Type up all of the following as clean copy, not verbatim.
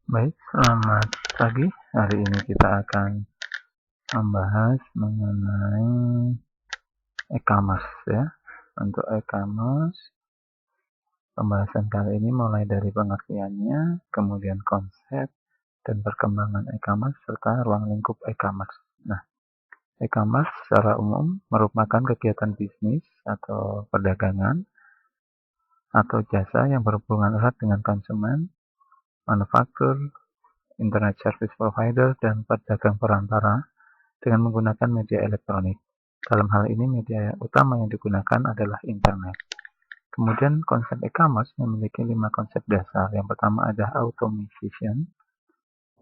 Baik, selamat pagi. Hari ini kita akan membahas mengenai e-commerce ya. Untuk e-commerce, pembahasan kali ini mulai dari pengertiannya, kemudian konsep dan perkembangan e-commerce serta ruang lingkup e-commerce. Nah, e-commerce secara umum merupakan kegiatan bisnis atau perdagangan atau jasa yang berhubungan erat dengan konsumen, manufaktur, internet service provider, dan pedagang perantara dengan menggunakan media elektronik. Dalam hal ini media utama yang digunakan adalah internet. Kemudian konsep e-commerce memiliki 5 konsep dasar. Yang pertama ada automation,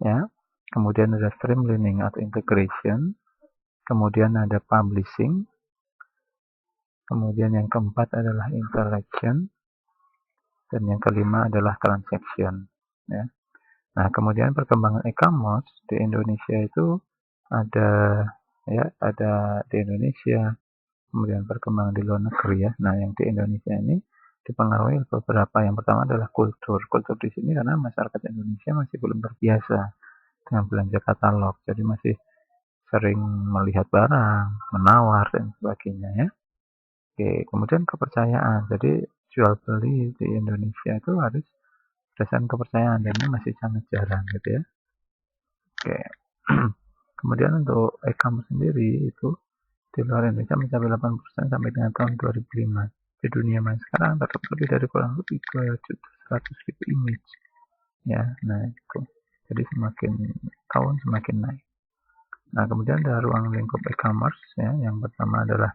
ya. Kemudian ada streamlining atau integration. Kemudian ada publishing. Kemudian yang keempat adalah interaction. Dan yang kelima adalah transaction, ya. Nah, kemudian perkembangan e-commerce di Indonesia itu ada di Indonesia, kemudian perkembangan di luar negeri ya. Nah, yang di Indonesia ini dipengaruhi beberapa. Yang pertama adalah kultur. Kultur di sini karena masyarakat Indonesia masih belum terbiasa dengan belanja katalog, jadi masih sering melihat barang, menawar dan sebagainya ya. Oke, kemudian kepercayaan. Jadi jual beli di Indonesia itu harus berdasarkan kepercayaan dan ini masih sangat jarang gitu ya. Oke. Kemudian untuk e-commerce sendiri itu di luar Indonesia mencapai 8% sampai dengan tahun 2005. Di dunia maya sekarang terdapat lebih dari kurang lebih 2.100.000 image. Ya, nah itu. Jadi semakin tahun semakin naik. Nah, kemudian ada ruang lingkup e-commerce ya. Yang pertama adalah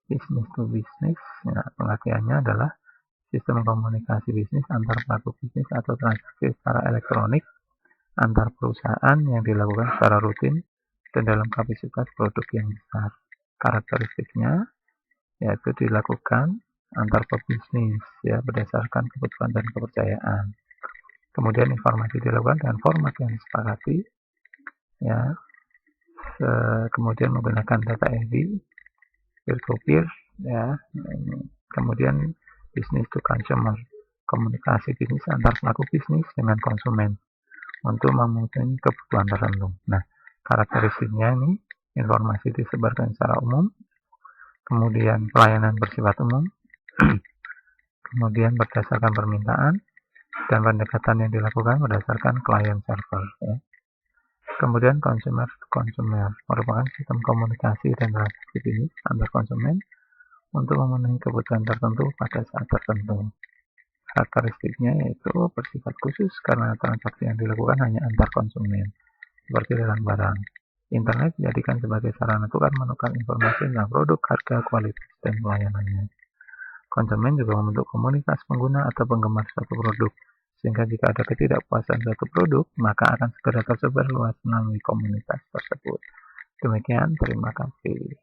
business to business. Ya, pengertiannya adalah sistem komunikasi bisnis antar pelaku bisnis atau transaksi secara elektronik antar perusahaan yang dilakukan secara rutin dan dalam kapasitas produk yang besar. Karakteristiknya yaitu dilakukan antar pebisnis ya berdasarkan kebutuhan dan kepercayaan. Kemudian informasi dilakukan dengan format yang disepakati ya. Kemudian menggunakan data ID, peer-to-peer ya. Kemudian business to consumer, komunikasi bisnis antar pelaku bisnis dengan konsumen untuk memenuhi kebutuhan tertentu. Nah, karakteristiknya ini informasi disebarkan secara umum, kemudian pelayanan bersifat umum, kemudian berdasarkan permintaan, dan pendekatan yang dilakukan berdasarkan client server. Ya. Kemudian consumer to consumer merupakan sistem komunikasi dan transaksi bisnis antar konsumen untuk memenuhi kebutuhan tertentu pada saat tertentu. Karakteristiknya yaitu bersifat khusus karena transaksi yang dilakukan hanya antar konsumen, seperti lelang barang. Internet dijadikan sebagai sarana tukar-menukar informasi tentang produk, harga, kualitas, dan pelayanannya. Konsumen juga membentuk komunitas pengguna atau penggemar suatu produk, sehingga jika ada ketidakpuasan suatu produk, maka akan segera tersebar luas melalui komunitas tersebut. Demikian, terima kasih.